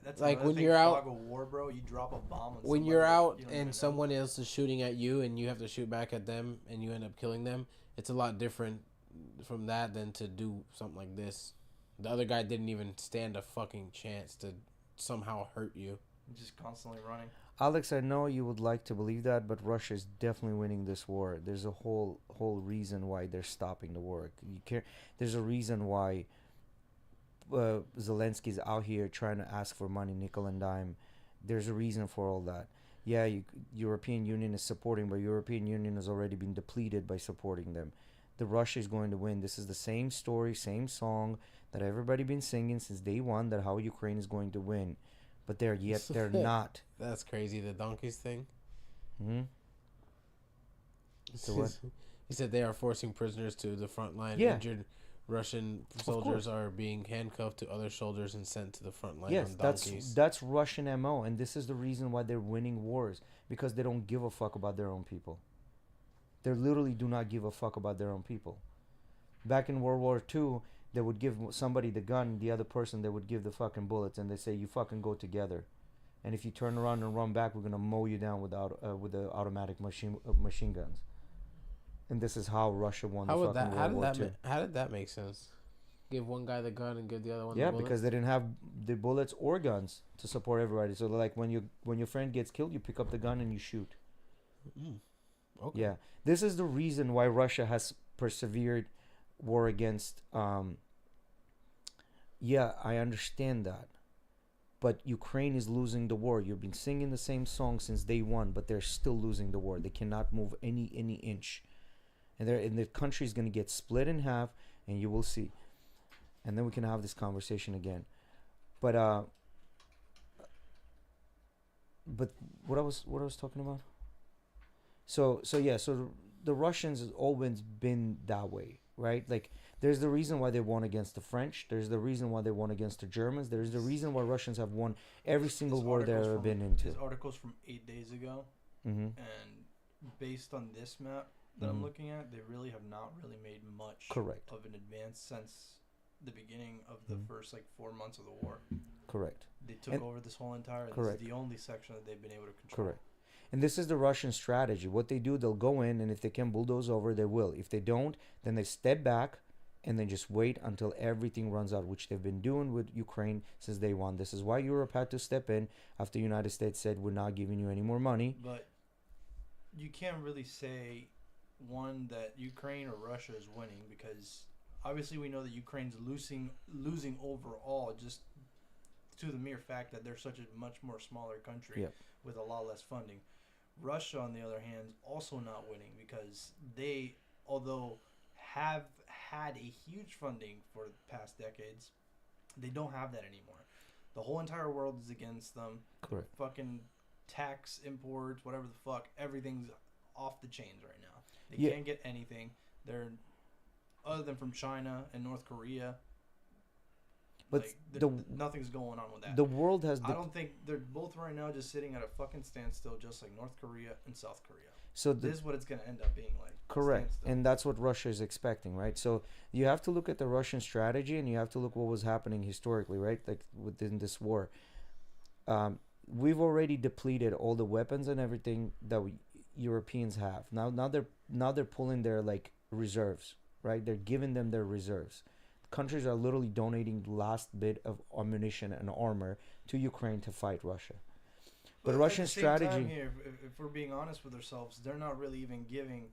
That's Like, another when thing, you're out- fog of war, bro. You drop a bomb. On When somebody you're that out you don't even know. and someone else is shooting at you and you have to shoot back at them and you end up killing them, it's a lot different from that than to do something like this. The other guy didn't even stand a fucking chance to somehow hurt you. You're just constantly running. Alex, I know you would like to believe that, but Russia is definitely winning this war. There's a whole reason why they're stopping the war. You can't. There's a reason why Zelensky's out here trying to ask for money, nickel and dime. There's a reason for all that. Yeah, European Union is supporting, but European Union has already been depleted by supporting them. The Russia is going to win. This is the same story, same song that everybody been singing since day one. That how Ukraine is going to win, but they're not. That's crazy. The donkeys thing. Hmm. So what? He said they are forcing prisoners to the front line. Yeah. Injured Russian soldiers are being handcuffed to other soldiers and sent to the front line Yes, on donkeys. that's Russian MO, and this is the reason why they're winning wars, because they don't give a fuck about their own people. They literally do not give a fuck about their own people. Back in World War II, they would give somebody the gun, the other person they would give the fucking bullets, and they say, "You fucking go together, and if you turn around and run back, we're gonna mow you down with the automatic machine guns." And this is how Russia won the fucking World War II. How did that make sense? Give one guy the gun and give the other one Yeah, the bullets? because they didn't have the bullets or guns to support everybody. So like when your friend gets killed, you pick up the gun and you shoot. Okay. Yeah, this is the reason why Russia has persevered war against. Yeah, I understand that, but Ukraine is losing the war. You've been singing the same song since day one, but they're still losing the war. They cannot move any inch, and the country is going to get split in half, and you will see. And then we can have this conversation again. But what I was talking about. So the Russians has always been that way, right? Like there's the reason why they won against the French. There's the reason why they won against the Germans. There's the reason why Russians have won every single war they've ever been into. This article's from 8 days ago, Mm-hmm. and based on this map that I'm looking at, they really have not really made much Correct. of an advance since the beginning of the first 4 months of the war. Correct. They took over this whole entire. Correct. This is the only section that they've been able to control. Correct. And this is the Russian strategy. What they do, they'll go in, and if they can bulldoze over, they will. If they don't, then they step back and then just wait until everything runs out, which they've been doing with Ukraine since day one. This is why Europe had to step in after the United States said, "We're not giving you any more money." But you can't really say one that Ukraine or Russia is winning, because obviously we know that Ukraine's losing overall, just to the mere fact that they're such a much more smaller country with a lot less funding. Russia, on the other hand, is also not winning, because they, although have had a huge funding for the past decades, they don't have that anymore. The whole entire world is against them. Correct. Fucking tax, imports, whatever the fuck, everything's off the chains right now. They can't get anything. They're, other than from China and North Korea, But nothing's going on with that. the world has. I don't think they're both right now just sitting at a fucking standstill, just like North Korea and South Korea. So this is what it's gonna end up being like. Correct, and that's what Russia is expecting, right? So you have to look at the Russian strategy, and you have to look what was happening historically, right? Like within this war, we've already depleted all the weapons and everything that Europeans have. Now they're pulling their reserves, right? They're giving them their reserves. Countries are literally donating the last bit of ammunition and armor to Ukraine to fight Russia. But Russian strategy. Time here, if we're being honest with ourselves, they're not really even giving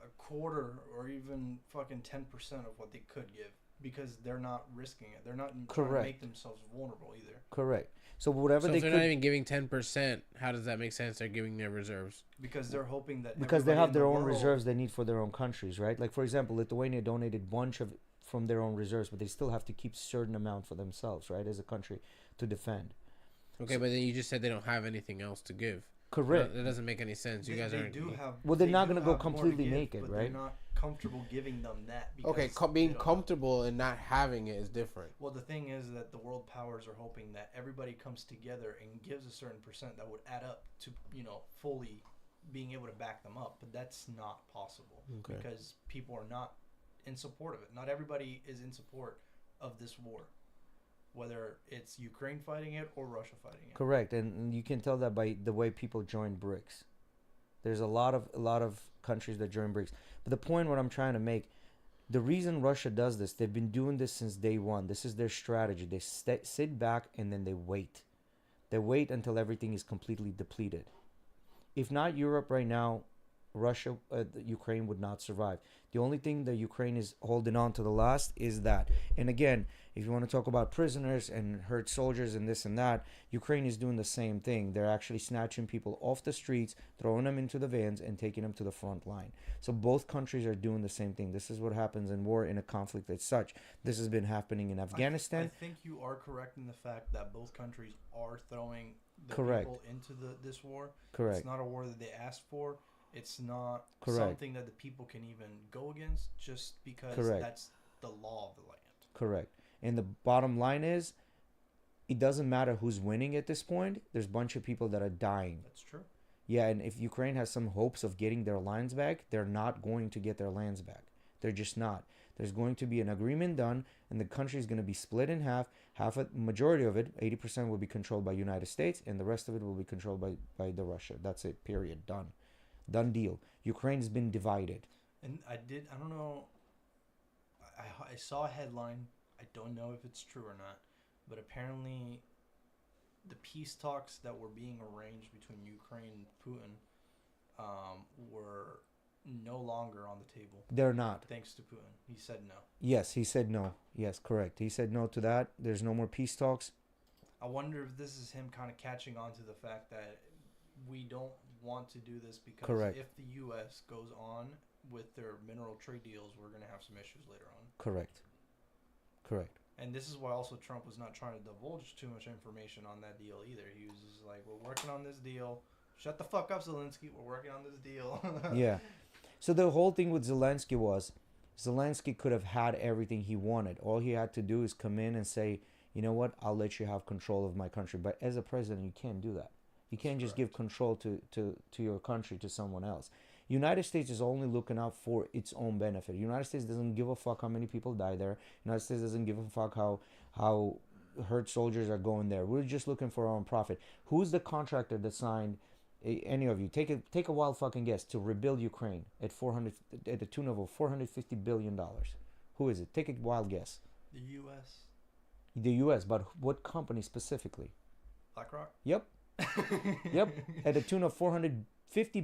a quarter or even fucking 10% of what they could give, because they're not risking it. They're not trying to make themselves vulnerable either. Correct. So whatever so they if they're not even giving 10%, how does that make sense? They're giving their reserves because they're hoping that they have their own reserves they need for their own countries, right? Like for example, Lithuania donated a bunch of from their own reserves, but they still have to keep certain amount for themselves, right, as a country to defend. Okay, but then you just said they don't have anything else to give. Correct. That doesn't make any sense. You guys aren't. Well, they're not going to go completely naked, but right? They're not comfortable giving them that. Okay, being comfortable and not having it is different. Well, the thing is that the world powers are hoping that everybody comes together and gives a certain percent that would add up to, fully being able to back them up. But that's not possible because people are not in support of it. Not everybody is in support of this war, whether it's Ukraine fighting it or Russia fighting it. Correct, and you can tell that by the way people join BRICS. There's a lot of countries that join BRICS. But the point what I'm trying to make, the reason Russia does this, they've been doing this since day one. This is their strategy. They sit back and then they wait. They wait until everything is completely depleted. If not Europe right now, Ukraine would not survive. The only thing that Ukraine is holding on to the last is that. And again, if you want to talk about prisoners and hurt soldiers and this and that, Ukraine is doing the same thing. They're actually snatching people off the streets, throwing them into the vans, and taking them to the front line. So both countries are doing the same thing. This is what happens in war, in a conflict as such. This has been happening in Afghanistan. I think you are correct in the fact that both countries are throwing the Correct. people into this war. Correct. It's not a war that they asked for. It's not Correct. something that the people can even go against just because Correct. that's the law of the land. Correct. And the bottom line is, it doesn't matter who's winning at this point. There's a bunch of people that are dying. That's true. Yeah, and if Ukraine has some hopes of getting their lands back, they're not going to get their lands back. They're just not. There's going to be an agreement done, and the country is going to be split in half. Majority of it, 80%, will be controlled by United States, and the rest of it will be controlled by the Russia. That's it. Period. Done deal. Ukraine's been divided. And I don't know, I saw a headline. I don't know if it's true or not, but apparently the peace talks that were being arranged between Ukraine and Putin were no longer on the table. They're not. Thanks to Putin. He said no. Yes, he said no. Yes, correct. He said no to that. There's no more peace talks. I wonder if this is him kind of catching on to the fact that we don't want to do this because Correct. if the U.S. goes on with their mineral trade deals, we're going to have some issues later on. Correct. And this is why also Trump was not trying to divulge too much information on that deal either. He was just like, we're working on this deal. Shut the fuck up, Zelensky. We're working on this deal. Yeah. So the whole thing with Zelensky was, Zelensky could have had everything he wanted. All he had to do is come in and say, you know what, I'll let you have control of my country. But as a president, you can't do that. You can't just give control to your country to someone else. United States is only looking out for its own benefit. United States doesn't give a fuck how many people die there. United States doesn't give a fuck how hurt soldiers are going there. We're just looking for our own profit. Who's the contractor that signed? Any of you take a wild fucking guess to rebuild Ukraine at the tune of $450 billion. Who is it? Take a wild guess. The U.S. The U.S. But what company specifically? BlackRock. Yep. Yep. At the tune of $450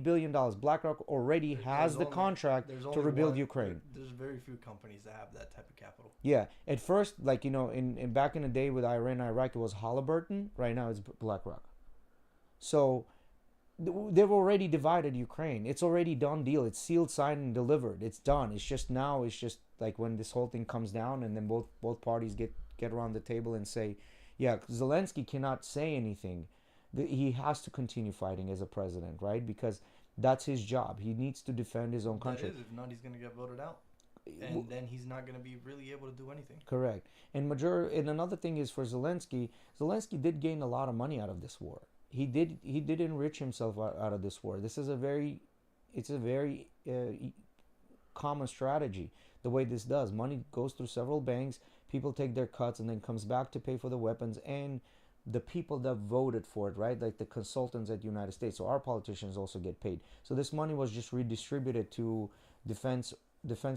billion. BlackRock already has the contract to rebuild Ukraine. There's very few companies that have that type of capital. Yeah. At first, like, you know, in back in the day with Iran and Iraq, it was Halliburton. Right now, it's BlackRock. So they've already divided Ukraine. It's already done deal. It's sealed, signed, and delivered. It's done. It's just like when this whole thing comes down, and then both parties get around the table and say, yeah, Zelensky cannot say anything. He has to continue fighting as a president, right? Because that's his job. He needs to defend his own country. That is, if not, he's going to get voted out. And then he's not going to be really able to do anything. Correct. And another thing is for Zelensky did gain a lot of money out of this war. He did enrich himself out of this war. It's a very common strategy. The way this does, money goes through several banks, people take their cuts, and then comes back to pay for the weapons and the people that voted for it, right? Like the consultants at the United States. So our politicians also get paid. So this money was just redistributed to defense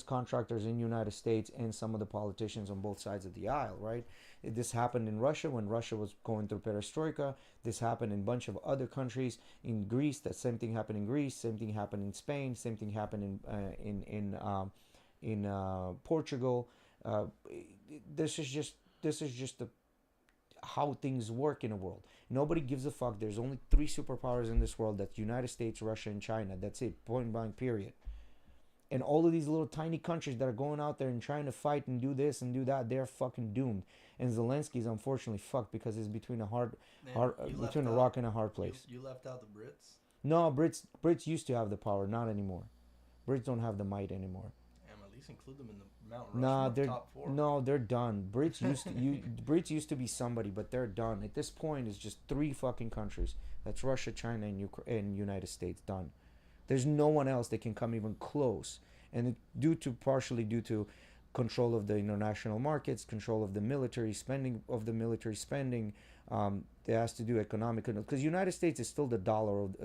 contractors in the United States and some of the politicians on both sides of the aisle, right? This happened in Russia when Russia was going through perestroika. This happened in a bunch of other countries. In Greece, that same thing happened in Greece. Same thing happened in Spain. Same thing happened in Portugal. This is just how things work in a world. Nobody gives a fuck. There's only 3 superpowers in this world. That's United States, Russia, and China. That's it. Point blank, period. And all of these little tiny countries that are going out there and trying to fight and do this and do that, they're fucking doomed. And Zelensky's unfortunately fucked because it's between a rock and a hard place. You left out the Brits? No, Brits used to have the power, not anymore. Brits don't have the might anymore. At least include them in the Mount Rushmore top 4. No, they're done. Brits used to be somebody, but they're done. At this point, it's just 3 fucking countries. That's Russia, China, and United States. Done. There's no one else that can come even close. And partially due to control of the international markets, control of the military spending, it has to do economic, because United States is still the dollar of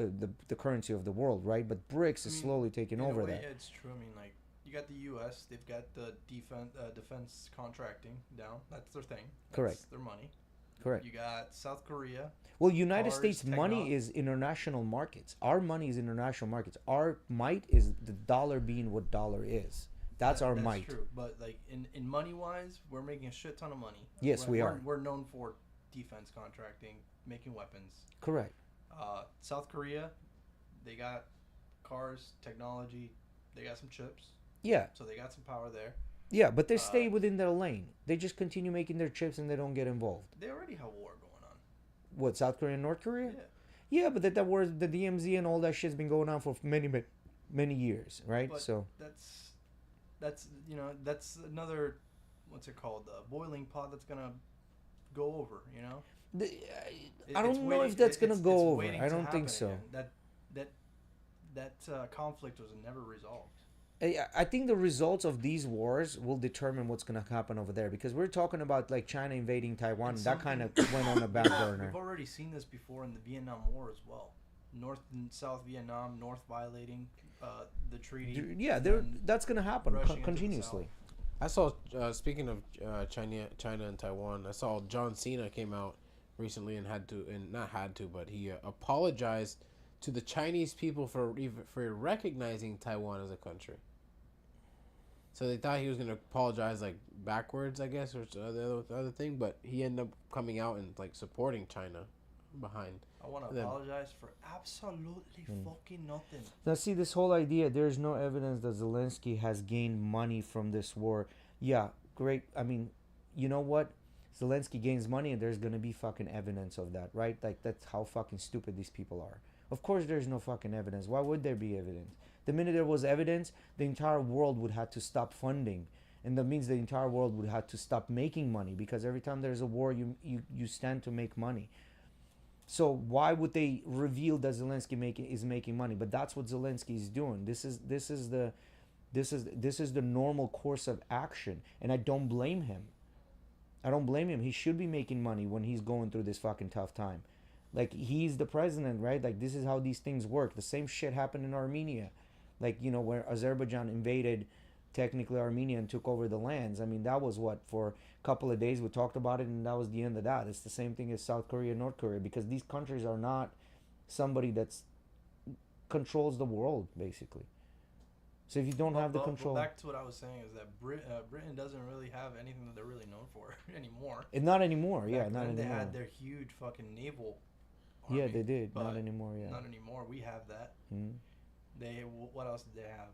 the currency of the world, right? But BRICS is slowly taking over that. Yeah, it's true. I mean, like, you got the U.S., they've got the defense contracting down. That's their thing. That's Correct. their money. Correct. You got South Korea. Well, United Cars, States money technology. is international markets. Our money is international markets. Our might is the dollar being what dollar is. That's our That's might. true. But like in money wise, we're making a shit ton of money. Yes, we are. We're known for defense contracting, making weapons. Correct. South Korea, they got cars, technology. They got some chips, Yeah. so they got some power there. Yeah, but they stay within their lane. They just continue making their chips and they don't get involved. They already have war going on. What, South Korea and North Korea? Yeah. Yeah, but that war, the DMZ and all that shit's been going on for many years, right? But So that's that's another, what's it called, boiling pot that's gonna go over. I don't know if that's gonna go over. I don't think so. Again. That conflict was never resolved. I think the results of these wars will determine what's going to happen over there, because we're talking about like China invading Taiwan. That kind of went on the back burner. We've already seen this before in the Vietnam War as well. North and South Vietnam, North violating the treaty. Yeah, that's going to happen continuously. I saw, speaking of China and Taiwan, I saw John Cena came out recently and but he apologized to the Chinese people for recognizing Taiwan as a country. So they thought he was gonna apologize like backwards, I guess, or the other thing, but he ended up coming out and like supporting China behind. I want to apologize for absolutely fucking nothing. Now, see, this whole idea, there's no evidence that Zelensky has gained money from this war. Yeah, great. I mean, you know what? Zelensky gains money and there's going to be fucking evidence of that, right? Like, that's how fucking stupid these people are. Of course there's no fucking evidence. Why would there be evidence? The minute there was evidence, the entire world would have to stop funding. And that means the entire world would have to stop making money, because every time there's a war, you stand to make money. So why would they reveal that Zelensky is making money? But that's what Zelensky is doing. This is the normal course of action, and I don't blame him. I don't blame him. He should be making money when he's going through this fucking tough time. Like, he's the president, right? Like, this is how these things work. The same shit happened in Armenia. Like, where Azerbaijan invaded technically Armenia and took over the lands. I mean, that was what, for a couple of days we talked about it, and that was the end of that. It's the same thing as South Korea and North Korea, because these countries are not somebody that's controls the world, basically. So if you don't have the control... Back to what I was saying is that Britain doesn't really have anything that they're really known for anymore. And not anymore, yeah, not anymore. They had their huge fucking naval army. Yeah, they did. Not anymore, yeah. Not anymore. We have that. What else did they have?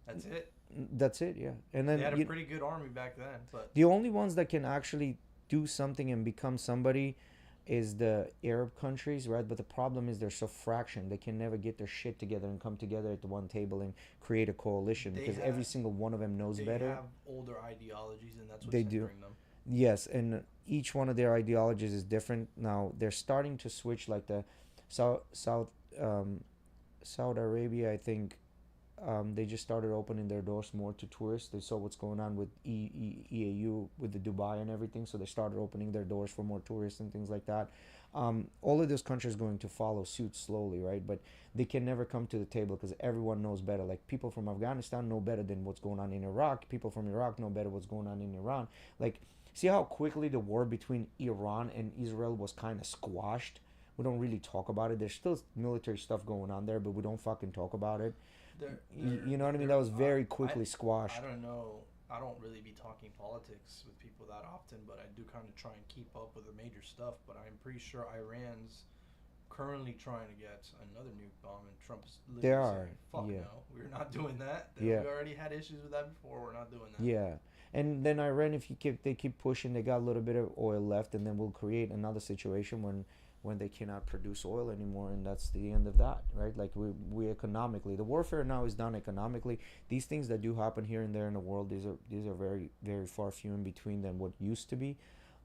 That's it. That's it, yeah. And then they had a pretty good army back then, but the only ones that can actually do something and become somebody is the Arab countries, right? But the problem is they're so fractioned. They can never get their shit together and come together at the one table and create a coalition, because every single one of them knows better. They have older ideologies, and that's what's they hindering do. them. Yes, and each one of their ideologies is different. Now they're starting to switch, like the Saudi Arabia, I think. They just started opening their doors more to tourists. They saw what's going on with EAU, with the Dubai and everything, so they started opening their doors for more tourists and things like that. All of those countries are going to follow suit slowly, right? But they can never come to the table because everyone knows better. Like, people from Afghanistan know better than what's going on in Iraq. People from Iraq know better what's going on in Iran. Like, see how quickly the war between Iran and Israel was kind of squashed? We don't really talk about it. There's still military stuff going on there, but we don't fucking talk about it. You know what I mean? That was very quickly squashed. I don't know. I don't really be talking politics with people that often, but I do kind of try and keep up with the major stuff. But I'm pretty sure Iran's currently trying to get another nuke bomb, and Trump's literally saying, fuck no, we're not doing that. We already had issues with that before. We're not doing that. Yeah. And then Iran, if they keep pushing, they got a little bit of oil left, and then we'll create another situation when they cannot produce oil anymore, and that's the end of that, right? Like, we economically, the warfare now is done economically. These things that do happen here and there in the world, these are very, very far few in between than what used to be,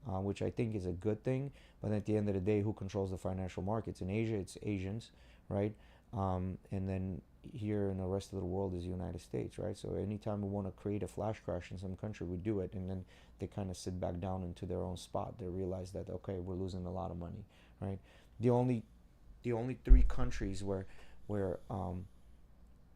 which I think is a good thing. But at the end of the day, who controls the financial markets? In Asia, it's Asians, right? And then here in the rest of the world is the United States, right? So anytime we want to create a flash crash in some country, we do it, and then they kind of sit back down into their own spot. They realize that, okay, we're losing a lot of money, right? The only three countries where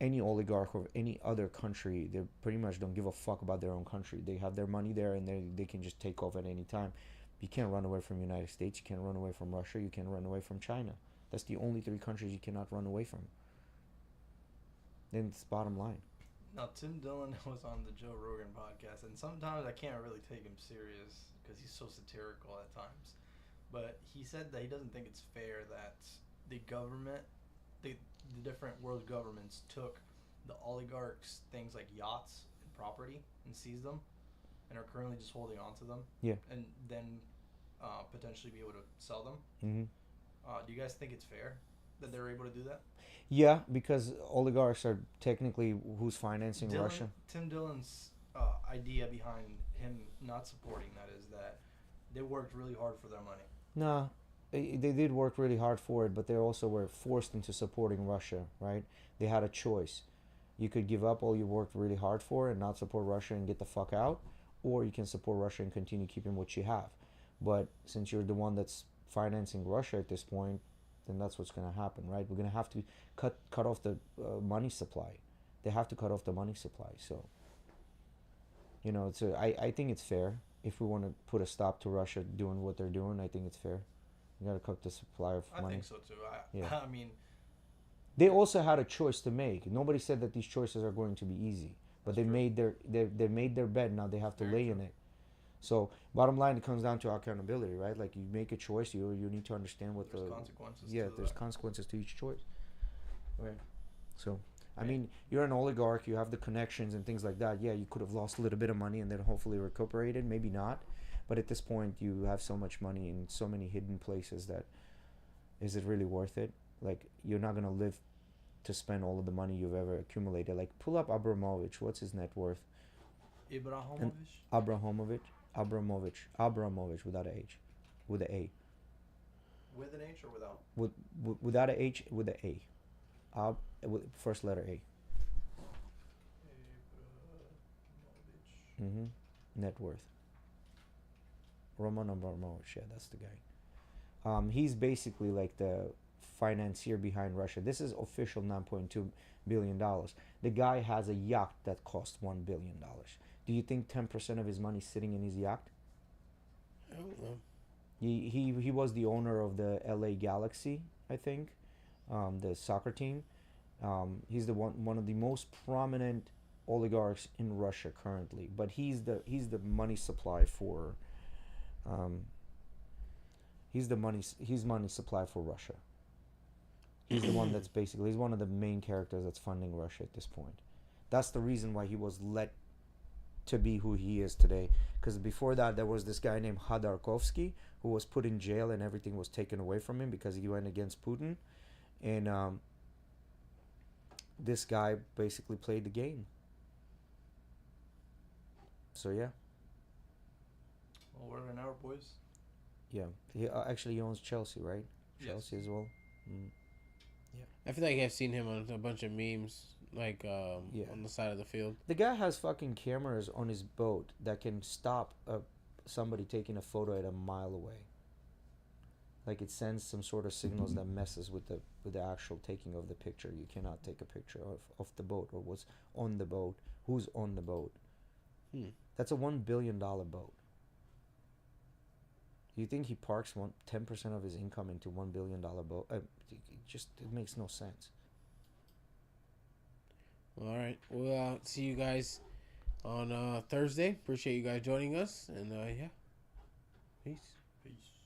any oligarch of any other country, they pretty much don't give a fuck about their own country. They have their money there, and they can just take off at any time. You can't run away from the United States. You can't run away from Russia. You can't run away from China. That's the only three countries you cannot run away from. Then it's bottom line. Now, Tim Dillon was on the Joe Rogan podcast, and sometimes I can't really take him serious because he's so satirical at times. But he said that he doesn't think it's fair that the government, the different world governments took the oligarchs' things like yachts and property and seized them and are currently just holding on to them. Yeah. And then potentially be able to sell them. Mm-hmm. Do you guys think it's fair that they're able to do that? Yeah, because oligarchs are technically who's financing Russia. Tim Dillon's idea behind him not supporting that is that they worked really hard for their money. No, they did work really hard for it, but they also were forced into supporting Russia, right? They had a choice. You could give up all you worked really hard for and not support Russia and get the fuck out, or you can support Russia and continue keeping what you have. But since you're the one that's financing Russia at this point, then that's what's going to happen, right? We're going to have to cut off the money supply. They have to cut off the money supply. So, you know, I think it's fair. If we want to put a stop to Russia doing what they're doing, I think it's fair. You got to cut the supply of money. I think so too. Yeah. I mean, they also had a choice to make. Nobody said that these choices are going to be easy, but they made they made their bed. Now they have to lay in it. So bottom line, it comes down to accountability, right? Like you make a choice, you need to understand what there's consequences. There's consequences to each choice. Right. So I mean, you're an oligarch, you have the connections and things like that. Yeah, you could have lost a little bit of money and then hopefully recuperated, maybe not. But at this point, you have so much money in so many hidden places that is it really worth it? Like you're not gonna live to spend all of the money you've ever accumulated. Like pull up Abramovich. What's his net worth? Abramovich without a H, with a A. With an H or without? Without a H, with a A. With first letter A. Net worth. Roman Abramovich, yeah, that's the guy. He's basically like the financier behind Russia. This is official $9.2 billion. The guy has a yacht that costs $1 billion. Do you think 10% of his money is sitting in his yacht? I don't know. He was the owner of the LA Galaxy, I think, the soccer team. He's the one of the most prominent oligarchs in Russia currently. But he's the money supply for he's money supply for Russia. He's the one that's basically, he's one of the main characters that's funding Russia at this point. That's the reason why he was let to be who he is today. Because before that, there was this guy named Khodorkovsky who was put in jail and everything was taken away from him because he went against Putin. And this guy basically played the game. So yeah. Well, we're in our boys. Yeah. He actually he owns Chelsea, right? Yes. Chelsea as well. Mm. Yeah. I feel like I've seen him on a bunch of memes, like on the side of the field. The guy has fucking cameras on his boat that can stop somebody taking a photo at a mile away. Like it sends some sort of signals that messes with the actual taking of the picture. You cannot take a picture of the boat or what's on the boat, who's on the boat. That's a $1 billion boat. You think he parks 10% of his income into $1 billion boat? It makes no sense. All right, we'll see you guys on Thursday. Appreciate you guys joining us, and yeah, peace. Peace.